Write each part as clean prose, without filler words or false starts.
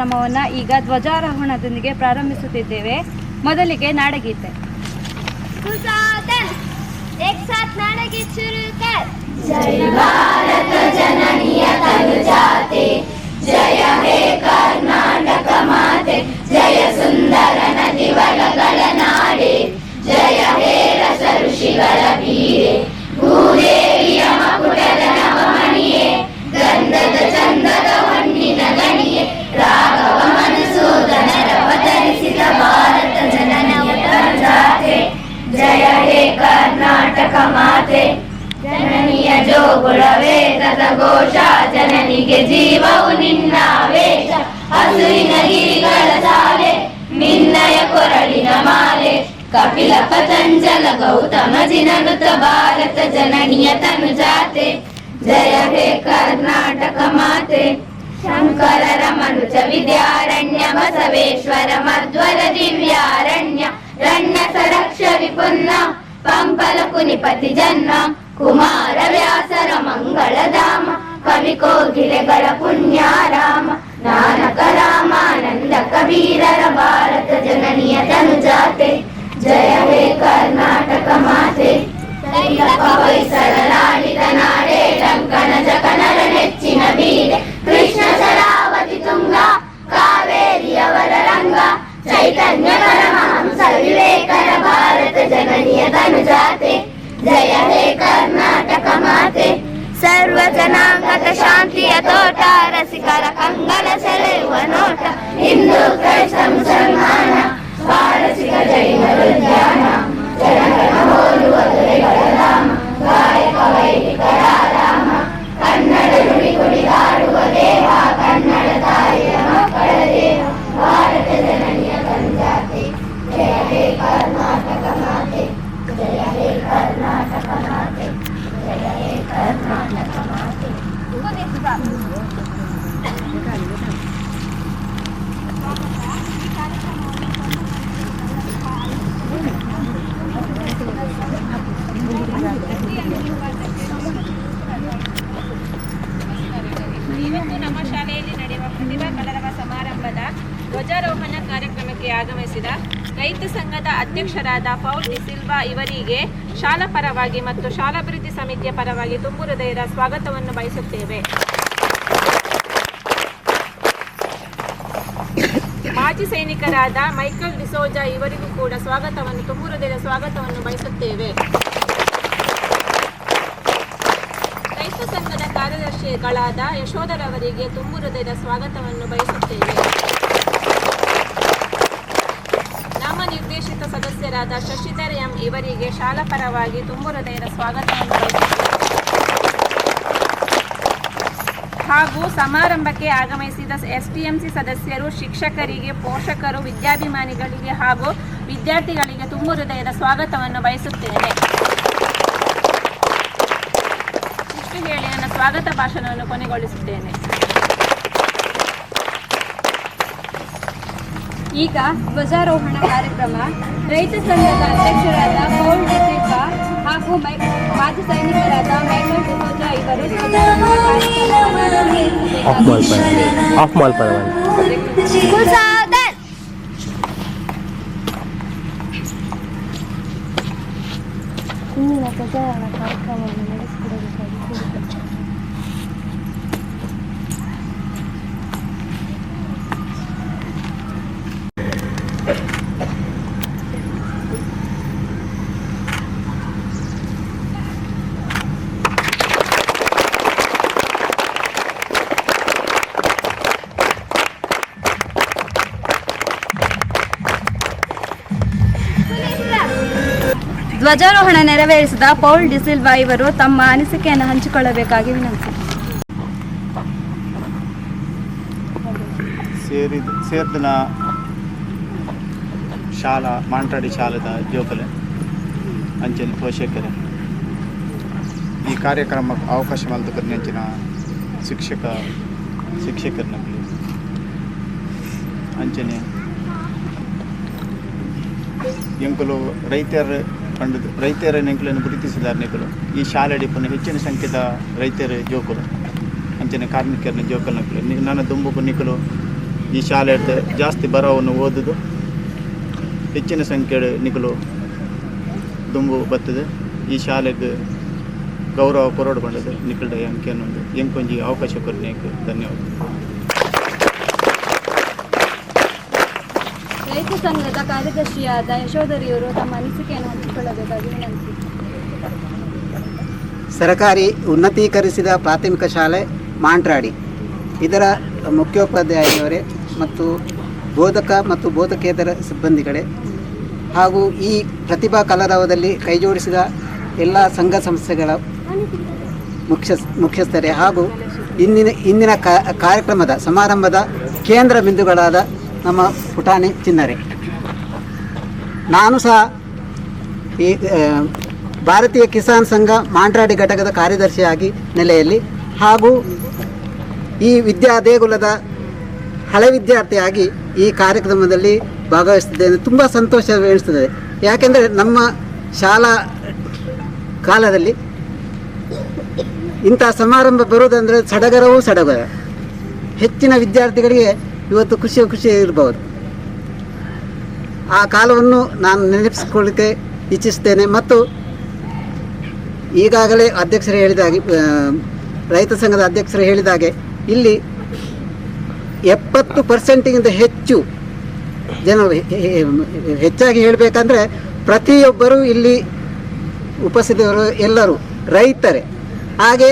ಕಾರ್ಯಕ್ರಮವನ್ನು ಈಗ ಧ್ವಜಾರೋಹಣದೊಂದಿಗೆ ಪ್ರಾರಂಭಿಸುತ್ತಿದ್ದೇವೆ. ಮೊದಲಿಗೆ ನಾಡಗೀತೆ. एक साथ नाडगीत शुरू कर. जय भारत जननीय तनुजाते, जय हे कर्नाटक माते, जय सुंदर नदिवलಗಳ ನಾಡೆ, जय हे रस ಋಷಿಗಳ ಬೀರೆ, ಭೂದೇವಿಯ ಮಕುಟದ ನವಮಣಿಯೇ, ಗಂಧದ ಚಂದದ ಹೊನ್ನಿನ ಗಣಿಯೇ, ರಾಘವ ಮಧುಸೂದನರ ಅವತರಿಸಿದ ಭಾರತ ಜನನಿಯ ತನುಜಾತೆ, जय हे कर्नाटक माते, ಜನನಿಯ ಜೋಗುಳ ವೇದದ ಘೋಷ, ಜನನಿಗೆ ಜೀವವು ನಿನ್ನ ವೇಷ, ಹಸುರಿನ ಗಿರಿಗಳ ಸಾಲೆ, ನಿನ್ನಯ ಕೊರಳಿನ ಮಾಲೆ, ಕಪಿಲ ಪತಂಜಲ ಗೌತಮ ಜಿನನುತ ಭಾರತ ಜನನಿಯ ತನುಜಾತೆ, ಜಯ ಹೇ ಕರ್ನಾಟಕ ಮಾತೆ, ಶಂಕರರ ಮನುಜ ವಿದ್ಯಾರಣ್ಯ, ಬಸವೇಶ್ವರ ಮಧ್ವರ ದಿವ್ಯಾರಣ್ಯ, ರಣ್ಯಸ ರಕ್ಷ ವಿಪುನ್ನ, ಪಂಪಲ ಕುನಿಪತಿ ಜನ್ಮ, ಕುಮಾರ ವ್ಯಾಸರ ಮಂಗಳಧಾಮ, ಕವಿ ಕೋಗಿಲೆಗಳ ಪುಣ್ಯಾರಾಮ, ನಾನಕ ರಾಮಾನಂದ ಕಬೀರರ ಭಾರತ ಜನನಿಯ ತನುಜಾತೆ, ಜಯ ಹೇ ಕರ್ನಾಟಕ ಮಾತೆ, ಹೊಯ್ಸಳರಾಳಿದ ನಾಡೆ, ಲಂಕನ ಜಕನರ ನೆಚ್ಚಿನ ಬೀರೆ, ಕೃಷ್ಣ ಶರಾವತಿ ತುಂಗ, ಕಾವೇರಿಯವರ ರಂಗ, ಚೈತನ್ಯ ಪರಮಹಂಸ ವಿವೇಕರ ಭಾರತ ಜನನಿಯ ತನುಜಾತೆ, ಜಯ ಹೇ ಕರ್ನಾಟಕ ಮಾತೆ, ಸರ್ವ ಜನಾಂಗದ ಶಾಂತಿಯ ತೋಟ, ರಸಿಕರ ಕಂಗಳ ಸೆಳೆಯುವ ನೋಟ, ಹಿಂದೂ ಕ್ರೈಸ್ತ ಮುಸಲ್ಮಾನ, ಪಾರಸಿಕ ಜೈನರ ಧ್ಯಾನ, ಜನಗಣ ಹೋಲುವ ದೊರೆಗಳ ಧಾಮ, ಗಾಯಕ ವೈದಿಕರ ರಾಮ, ಕನ್ನಡ ನುಡಿ ಕುಣಿದಾಡುವ ದೇಹ, ಕನ್ನಡ ತಾಯಿಯ ಮಕ್ಕಳ ದೇಹ, ಭಾರತ ಜನನಿಯ ತನುಜಾತೆ, ಜಯ ಹೇ ಕರ್ನಾಟಕ ಮಾತೆ, ಜಯ ಹೇ ಕರ್ನಾಟಕ ಮಾತೆ, ಜಯ ಹೇ ಕರ್ನಾಟಕ ಮಾತೆ. ಇವತ್ತು ನಮ್ಮ ಶಾಲೆಯಲ್ಲಿ ನಡೆಯುವ ಪ್ರತಿಭಾ ಕಲರವ ಸಮಾರಂಭದ ಧ್ವಜಾರೋಹಣ ಕಾರ್ಯಕ್ರಮಕ್ಕೆ ಆಗಮಿಸಿದ ರೈತ ಸಂಘದ ಅಧ್ಯಕ್ಷರಾದ ಪೌಲ್ ಡಿಸಿಲ್ವಾ ಇವರಿಗೆ ಶಾಲಾ ಪರವಾಗಿ ಮತ್ತು ಶಾಲಾಭಿವೃದ್ಧಿ ಸಮಿತಿಯ ಪರವಾಗಿ ತುಂಬು ಹೃದಯದ ಸ್ವಾಗತವನ್ನು ಬಯಸುತ್ತೇವೆ. ಮಾಜಿ ಸೈನಿಕರಾದ ಮೈಕಲ್ ಡಿಸೋಜಾ ಇವರಿಗೂ ಕೂಡ ತುಂಬು ಹೃದಯದ ಸ್ವಾಗತವನ್ನು ಬಯಸುತ್ತೇವೆ. ರೈತ ಸಂಘದ ಕಾರ್ಯದರ್ಶಿಗಳಾದ ಯಶೋಧರವರಿಗೆ ತುಂಬು ಹೃದಯದ ಸ್ವಾಗತವನ್ನು ಬಯಸುತ್ತೇವೆ. ನಾಮನಿರ್ದೇಶಿತ ಸದಸ್ಯರಾದ ಶಶಿಧರ್ ಎಂ ಇವರಿಗೆ ಶಾಲಾ ಪರವಾಗಿ ತುಂಬು ಹೃದಯದ ಸ್ವಾಗತವನ್ನು ಬಯಸುತ್ತೇವೆ. ಹಾಗೂ ಸಮಾರಂಭಕ್ಕೆ ಆಗಮಿಸಿದ STMC ಸದಸ್ಯರು, ಶಿಕ್ಷಕರಿಗೆ, ಪೋಷಕರು, ವಿದ್ಯಾಭಿಮಾನಿಗಳಿಗೆ ಹಾಗೂ ವಿದ್ಯಾರ್ಥಿಗಳಿಗೆ ತುಂಬು ಹೃದಯದ ಸ್ವಾಗತವನ್ನು ಬಯಸುತ್ತೇನೆ. ಇಷ್ಟು ಹೇಳಿ ನನ್ನ ಸ್ವಾಗತ ಭಾಷಣವನ್ನು ಕೊನೆಗೊಳಿಸುತ್ತೇನೆ. ಈಗ ಧ್ವಜಾರೋಹಣ ಕಾರ್ಯಕ್ರಮ. ರೈತ ಸಂಘದ ಅಧ್ಯಕ್ಷರಾದ ಪೌಲ್ ಡಿಸಿಲ್ವಾ ಹಾಗೂ ಮಾಜಿ ಸೈನಿಕರಾದ ಮೈಕಲ್ ಡಿಸೋಜಾ ಇವರು ಧ್ವಜಾರೋಹಣ ಕಾರ್ಯಕ್ರಮವನ್ನು ನಡೆಸಿಕೊಡಬೇಕಾಗಿ ಕೋರುತ್ತೇನೆ. ಧ್ವಜಾರೋಹಣ ನೆರವೇರಿಸಿದ ಪೌಲ್ ಡಿಸಿಲ್ವಾ ಇವರು ತಮ್ಮ ಅನಿಸಿಕೆಯನ್ನು ಹಂಚಿಕೊಳ್ಳಬೇಕಾಗಿ ವಿನಂತಿ. ಸೇರಿದ ಶಾಲಾ ಮಾಂಟಾಡಿ ಶಾಲೆದ ಜೋಕಲೆ ಅಂಚಿನ ಪೋಷಕರೇ ಈ ಕಾರ್ಯಕ್ರಮಕ್ಕೆ ಅವಕಾಶ ಮಲ್ತಕರ ಅಂಚಿನ ಶಿಕ್ಷಕರನ್ನ ಅಂಚನೆ ಎಂಕುಲು ರೈತರ ನೆಂಕಲನ್ನು ಗುರುತಿಸಿದ್ದಾರೆ ನೆಕಲು ಈ ಶಾಲೆ ಡಿಪನ್ನು ಹೆಚ್ಚಿನ ಸಂಖ್ಯೆದ ರೈತರ ಜೋಕುಲು ಅಂಚನೆ ಕಾರ್ಮಿಕರನ್ನ ಜೋಕಲ್ ನಕಲು ನನ್ನ ದುಂಬು ನಿಕಲು ಈ ಶಾಲೆ ಜಾಸ್ತಿ ಬರವನ್ನು ಓದುದು ಹೆಚ್ಚಿನ ಸಂಖ್ಯೆಯ ನಿಕಲು ದುಂಬು ಬರ್ತದೆ. ಈ ಶಾಲೆಗೆ ಗೌರವ ಕೊರಡು ಬಂದದ್ದು ನಿಕಲ್ಡ ಎಂಕೆನ್ನೊಂದು ಎಂಕೊಂಜಿ ಅವಕಾಶ ಕೊರನೆಗೆ ಧನ್ಯವಾದ. ರೈತ ಸಂಘದ ಕಾರ್ಯದರ್ಶಿಯಾದ ಯಶೋಧರಿಯವರು ತಮ್ಮ ಅನಿಸಿಕೆಯನ್ನು ಹಂಚಿಕೊಳ್ಳಬೇಕಾಗಿ ವಿನಂತಿ. ಸರಕಾರಿ ಉನ್ನತೀಕರಿಸಿದ ಪ್ರಾಥಮಿಕ ಶಾಲೆ ಮಾಂಟ್ರಾಡಿ ಇದರ ಮುಖ್ಯೋಪಾಧ್ಯಾಯರವರೇ ಮತ್ತು ಬೋಧಕ ಮತ್ತು ಬೋಧಕೇತರ ಸಿಬ್ಬಂದಿಗಳೇ ಹಾಗೂ ಈ ಪ್ರತಿಭಾ ಕಲರವದಲ್ಲಿ ಕೈಜೋಡಿಸಿದ ಎಲ್ಲ ಸಂಘ ಸಂಸ್ಥೆಗಳ ಮುಖ್ಯಸ್ಥರೇ ಹಾಗೂ ಇಂದಿನ ಕಾರ್ಯಕ್ರಮದ ಸಮಾರಂಭದ ಕೇಂದ್ರ ಬಿಂದುಗಳಾದ ನಮ್ಮ ಪುಟಾಣಿ ಚಿನ್ನರೆ, ನಾನು ಸಹ ಈ ಭಾರತೀಯ ಕಿಸಾನ್ ಸಂಘ ಮಾಂಟ್ರಾಡಿ ಘಟಕದ ಕಾರ್ಯದರ್ಶಿಯಾಗಿ ನೆಲೆಯಲ್ಲಿ ಹಾಗೂ ಈ ದೇಗುಲದ ಹಳೆ ವಿದ್ಯಾರ್ಥಿಯಾಗಿ ಈ ಕಾರ್ಯಕ್ರಮದಲ್ಲಿ ಭಾಗವಹಿಸುತ್ತಿದ್ದೇನೆ. ತುಂಬ ಸಂತೋಷವೆನಿಸ್ತದೆ. ಯಾಕೆಂದರೆ ನಮ್ಮ ಶಾಲಾ ಕಾಲದಲ್ಲಿ ಇಂಥ ಸಮಾರಂಭ ಬರುವುದಂದರೆ ಸಡಗರವೂ ಸಡಗರ. ಹೆಚ್ಚಿನ ವಿದ್ಯಾರ್ಥಿಗಳಿಗೆ ಇವತ್ತು ಖುಷಿ ಇರಬಹುದು. ಆ ಕಾಲವನ್ನು ನಾನು ನೆನಪಿಸಿಕೊಳ್ಳಿಕ್ಕೆ ಇಚ್ಛಿಸ್ತೇನೆ. ಮತ್ತು ಈಗಾಗಲೇ ಅಧ್ಯಕ್ಷರು ಹೇಳಿದಾಗೆ, ರೈತ ಸಂಘದ ಅಧ್ಯಕ್ಷರು ಹೇಳಿದಾಗೆ, ಇಲ್ಲಿ 70% ಹೆಚ್ಚು ಜನರು, ಹೆಚ್ಚಾಗಿ ಹೇಳಬೇಕಂದ್ರೆ ಪ್ರತಿಯೊಬ್ಬರೂ ಇಲ್ಲಿ ಉಪಸ್ಥಿತರು ಎಲ್ಲರೂ ರೈತರೇ. ಹಾಗೆ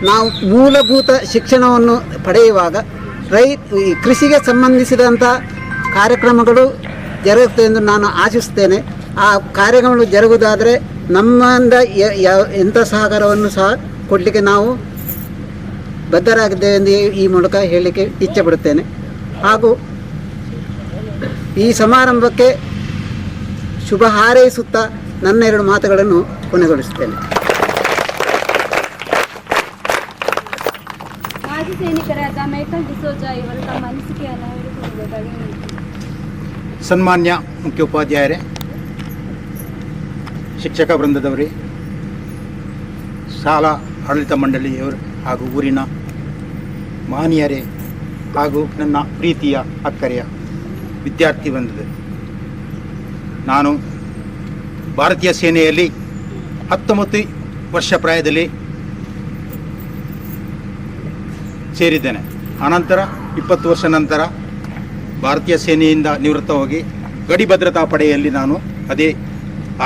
ನಾವು ಮೂಲಭೂತ ಶಿಕ್ಷಣವನ್ನು ಪಡೆಯುವಾಗ ಈ ಕೃಷಿಗೆ ಸಂಬಂಧಿಸಿದಂಥ ಕಾರ್ಯಕ್ರಮಗಳು ಜರುಗುತ್ತೆ ಎಂದು ನಾನು ಆಶಿಸ್ತೇನೆ. ಆ ಕಾರ್ಯಕ್ರಮಗಳು ಜರುಗುವುದಾದರೆ ನಮ್ಮಿಂದ ಎಂಥ ಸಹಕಾರವನ್ನು ಸಹ ಕೊಡಲಿಕ್ಕೆ ನಾವು ಬದ್ಧರಾಗಿದ್ದೇವೆ ಎಂದು ಈ ಮೂಲಕ ಹೇಳಲಿಕ್ಕೆ ಇಚ್ಛೆಪಡುತ್ತೇನೆ. ಹಾಗೂ ಈ ಸಮಾರಂಭಕ್ಕೆ ಶುಭ ಹಾರೈಸುತ್ತಾ ನನ್ನ 2 ಮಾತುಗಳನ್ನು ಕೊನೆಗೊಳಿಸುತ್ತೇನೆ. ಮಾಜಿ ಸೈನಿಕರಾದ ಮೈಕಲ್ ಡಿಸೋಜಾ ಇವರು ತಮ್ಮ ಅನಿಸಿಕೆಯನ್ನು ಹೇಳಿಕೊಳ್ಳಬೇಕಾಗಿ ವಿನಂತಿ. ಸನ್ಮಾನ್ಯ ಮುಖ್ಯೋಪಾಧ್ಯಾಯರೇ, ಶಿಕ್ಷಕ ವೃಂದದವರೇ, ಶಾಲಾ ಆಡಳಿತ ಮಂಡಳಿಯವರು ಹಾಗೂ ಊರಿನ ಮಹನೀಯರೇ ಹಾಗೂ ನನ್ನ ಪ್ರೀತಿಯ ಅಕ್ಕರೆಯ ವಿದ್ಯಾರ್ಥಿ ವೃಂದದವರು, ನಾನು ಭಾರತೀಯ ಸೇನೆಯಲ್ಲಿ 19 ವರ್ಷ ಪ್ರಾಯದಲ್ಲಿ ಸೇರಿದ್ದೇನೆ. ಅನಂತರ 20 ವರ್ಷ ನಂತರ ಭಾರತೀಯ ಸೇನೆಯಿಂದ ನಿವೃತ್ತ ಹೋಗಿ ಗಡಿ ಭದ್ರತಾ ಪಡೆಯಲ್ಲಿ ನಾನು ಅದೇ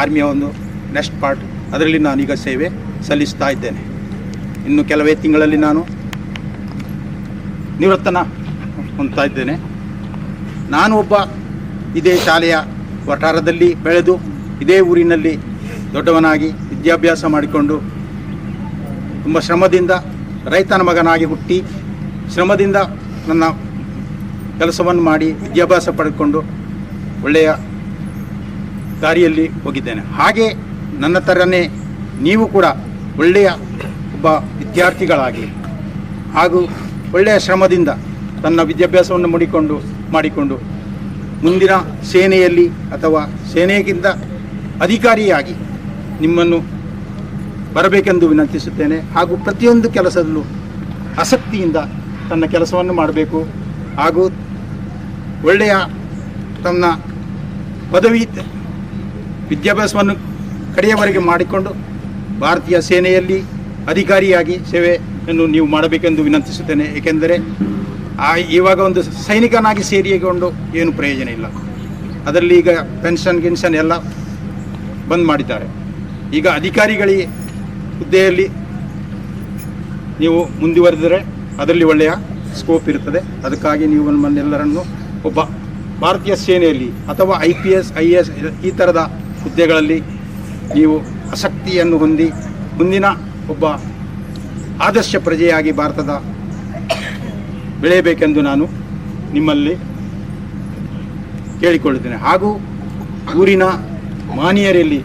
ಆರ್ಮಿಯ ಒಂದು ನೆಕ್ಸ್ಟ್ ಪಾರ್ಟ್ ಅದರಲ್ಲಿ ನಾನೀಗ ಸೇವೆ ಸಲ್ಲಿಸ್ತಾ ಇದ್ದೇನೆ. ಇನ್ನು ಕೆಲವೇ ತಿಂಗಳಲ್ಲಿ ನಾನು ನಿವೃತ್ತನ ಹೊಂದ್ತಾ ಇದ್ದೇನೆ. ನಾನು ಒಬ್ಬ ಇದೇ ಶಾಲೆಯ ವಠಾರದಲ್ಲಿ ಬೆಳೆದು ಇದೇ ಊರಿನಲ್ಲಿ ದೊಡ್ಡವನಾಗಿ ವಿದ್ಯಾಭ್ಯಾಸ ಮಾಡಿಕೊಂಡು ತುಂಬ ಶ್ರಮದಿಂದ ರೈತನ ಮಗನಾಗಿ ಹುಟ್ಟಿ ಶ್ರಮದಿಂದ ನನ್ನ ಕೆಲಸವನ್ನು ಮಾಡಿ ವಿದ್ಯಾಭ್ಯಾಸ ಪಡೆದುಕೊಂಡು ಒಳ್ಳೆಯ ದಾರಿಯಲ್ಲಿ ಹೋಗಿದ್ದೇನೆ. ಹಾಗೆ ನನ್ನ ಥರನೇ ನೀವು ಕೂಡ ಒಳ್ಳೆಯ ಒಬ್ಬ ವಿದ್ಯಾರ್ಥಿಗಳಾಗಿ ಹಾಗೂ ಒಳ್ಳೆಯ ಶ್ರಮದಿಂದ ತನ್ನ ವಿದ್ಯಾಭ್ಯಾಸವನ್ನು ಮಾಡಿಕೊಂಡು ಮುಂದಿನ ಸೇನೆಯಲ್ಲಿ ಅಥವಾ ಸೇನೆಗಿಂತ ಅಧಿಕಾರಿಯಾಗಿ ನಿಮ್ಮನ್ನು ಬರಬೇಕೆಂದು ವಿನಂತಿಸುತ್ತೇನೆ. ಹಾಗೂ ಪ್ರತಿಯೊಂದು ಕೆಲಸದಲ್ಲೂ ಆಸಕ್ತಿಯಿಂದ ತನ್ನ ಕೆಲಸವನ್ನು ಮಾಡಬೇಕು ಹಾಗೂ ಒಳ್ಳೆಯ ತನ್ನ ಪದವಿ ವಿದ್ಯಾಭ್ಯಾಸವನ್ನು ಕಡೆಯವರೆಗೆ ಮಾಡಿಕೊಂಡು ಭಾರತೀಯ ಸೇನೆಯಲ್ಲಿ ಅಧಿಕಾರಿಯಾಗಿ ಸೇವೆಯನ್ನು ನೀವು ಮಾಡಬೇಕೆಂದು ವಿನಂತಿಸುತ್ತೇನೆ. ಏಕೆಂದರೆ ಇವಾಗ ಒಂದು ಸೈನಿಕನಾಗಿ ಸೇರಿಕೊಂಡು ಏನು ಪ್ರಯೋಜನ ಇಲ್ಲ. ಅದರಲ್ಲಿ ಈಗ ಪೆನ್ಷನ್ ಎಲ್ಲ ಬಂದ್ ಮಾಡಿದ್ದಾರೆ. ಈಗ ಅಧಿಕಾರಿಗಳಿಗೆ ಹುದ್ದೆಯಲ್ಲಿ ನೀವು ಮುಂದುವರೆದರೆ ಅದರಲ್ಲಿ ಒಳ್ಳೆಯ ಸ್ಕೋಪ್ ಇರುತ್ತದೆ. ಅದಕ್ಕಾಗಿ ನೀವು ನಮ್ಮನ್ನೆಲ್ಲರನ್ನು ಒಬ್ಬ ಭಾರತೀಯ ಸೇನೆಯಲ್ಲಿ ಅಥವಾ IPS IAS ಈ ಥರದ ಹುದ್ದೆಗಳಲ್ಲಿ ನೀವು ಆಸಕ್ತಿಯನ್ನು ಹೊಂದಿ ಮುಂದಿನ ಒಬ್ಬ ಆದರ್ಶ ಪ್ರಜೆಯಾಗಿ ಭಾರತದ ಬೆಳೆಯಬೇಕೆಂದು ನಾನು ನಿಮ್ಮಲ್ಲಿ ಕೇಳಿಕೊಳ್ಳುತ್ತೇನೆ. ಹಾಗೂ ಊರಿನ ಮಾನ್ಯರಲ್ಲಿ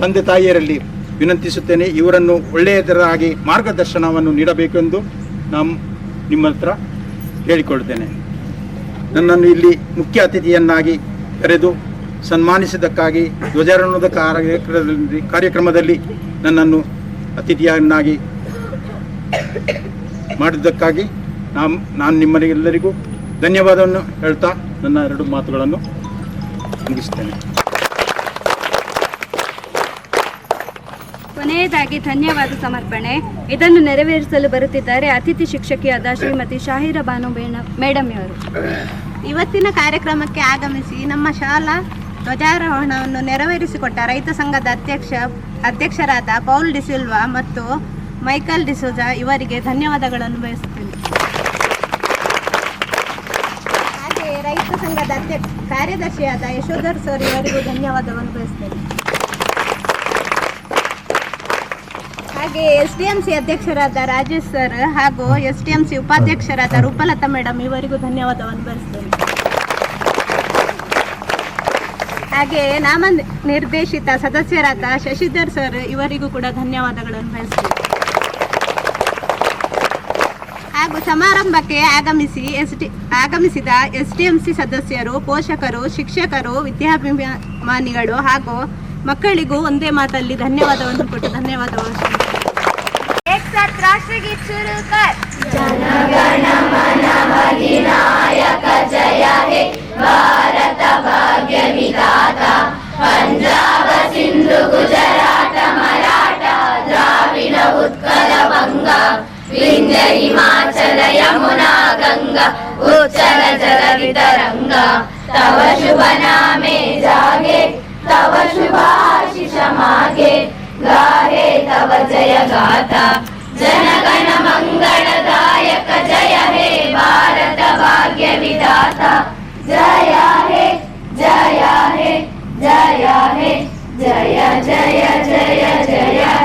ತಂದೆ ತಾಯಿಯರಲ್ಲಿ ವಿನಂತಿಸುತ್ತೇನೆ, ಇವರನ್ನು ಒಳ್ಳೆಯದರಾಗಿ ಮಾರ್ಗದರ್ಶನವನ್ನು ನೀಡಬೇಕೆಂದು ನಿಮ್ಮ ಹತ್ರ ಕೇಳಿಕೊಳ್ಳುತ್ತೇನೆ. ನನ್ನನ್ನು ಇಲ್ಲಿ ಮುಖ್ಯ ಅತಿಥಿಯನ್ನಾಗಿ ಕರೆದು ಸನ್ಮಾನಿಸಿದ್ದಕ್ಕಾಗಿ ಧ್ವಜಾರೋಹಣದ ಕಾರ್ಯಕ್ರಮದಲ್ಲಿ ನನ್ನನ್ನು ಅತಿಥಿಯನ್ನಾಗಿ ಮಾಡಿದ್ದಕ್ಕಾಗಿ ನಾನು ನಿಮ್ಮರಿಗೆಲ್ಲರಿಗೂ ಧನ್ಯವಾದವನ್ನು ಹೇಳ್ತಾ ನನ್ನ 2 ಮಾತುಗಳನ್ನು ಮುಗಿಸ್ತೇನೆ. ಕೊನೆಯದಾಗಿ ಧನ್ಯವಾದ ಸಮರ್ಪಣೆ. ಇದನ್ನು ನೆರವೇರಿಸಲು ಬರುತ್ತಿದ್ದಾರೆ ಅತಿಥಿ ಶಿಕ್ಷಕಿಯಾದ ಶ್ರೀಮತಿ ಶಾಹಿರಾ ಬಾನು ಮೇಡಮ್ ಅವರು. ಇವತ್ತಿನ ಕಾರ್ಯಕ್ರಮಕ್ಕೆ ಆಗಮಿಸಿ ನಮ್ಮ ಶಾಲಾ ಧ್ವಜಾರೋಹಣವನ್ನು ನೆರವೇರಿಸಿಕೊಟ್ಟ ರೈತ ಸಂಘದ ಅಧ್ಯಕ್ಷರಾದ ಪೌಲ್ ಡಿಸಿಲ್ವಾ ಮತ್ತು ಮೈಕಲ್ ಡಿಸೋಜಾ ಇವರಿಗೆ ಧನ್ಯವಾದಗಳನ್ನು ಬಯಸುತ್ತೇನೆ. ಹಾಗೆ ರೈತ ಸಂಘದ ಕಾರ್ಯದರ್ಶಿಯಾದ ಯಶೋಧರ್ ಸರ್ ಇವರಿಗೂ ಧನ್ಯವಾದವನ್ನು ಬಯಸುತ್ತೇನೆ. ಹಾಗೆ SDMC ಅಧ್ಯಕ್ಷರಾದ ರಾಜೇಶ್ ಸರ್ ಹಾಗೂ SDMC ಉಪಾಧ್ಯಕ್ಷರಾದ ರೂಪಲತಾ ಮೇಡಮ್ ಇವರಿಗೂ ಧನ್ಯವಾದವನ್ನು ಬಯಸುತ್ತೇನೆ. ಹಾಗೆ ನಾಮನಿರ್ದೇಶಿತ ಸದಸ್ಯರಾದ ಶಶಿಧರ್ ಸರ್ ಇವರಿಗೂ ಕೂಡ ಧನ್ಯವಾದಗಳನ್ನು ಬಯಸುತ್ತೇನೆ. ಹಾಗೂ ಸಮಾರಂಭಕ್ಕೆ ಆಗಮಿಸಿದ SDMC ಸದಸ್ಯರು, ಪೋಷಕರು, ಶಿಕ್ಷಕರು, ವಿದ್ಯಾಭಿಮಾನಿಗಳು ಹಾಗೂ ಮಕ್ಕಳಿಗೂ ಒಂದೇ ಮಾತಲ್ಲಿ ಧನ್ಯವಾದವನ್ನು ಕೊಟ್ಟು ಧನ್ಯವಾದಗಳು. एक साथ राष्ट्रगीत शुरू कर. ಜನಗಣ ಮನ ಅಧಿನಾಯಕ ಜಯ ಹೇ ಭಾರತ ಭಾಗ್ಯ ವಿಧಾತ ಪಂಜಾಬ ಸಿಂಧು ಗುಜರಾಟ ಮರಾಠ ದ್ರಾವಿಡ ಉತ್ಕಲ ಬಂಗ ವಿಂಧ್ಯ ಹಿಮಾಚಲ ಯಮುನಾ ಗಂಗಾ ಉಚ್ಚಲ ಜಲವಿತರಂಗ ತವ ಶುಭ ನಾಮೆ ಜಾಗೆ तव शुभाशिष मागे गाहे तव जय गाथा जनगण मंगलदायक जय हे भारत भाग्य विधाता जय हे जय हे जय हे जय जय जय जय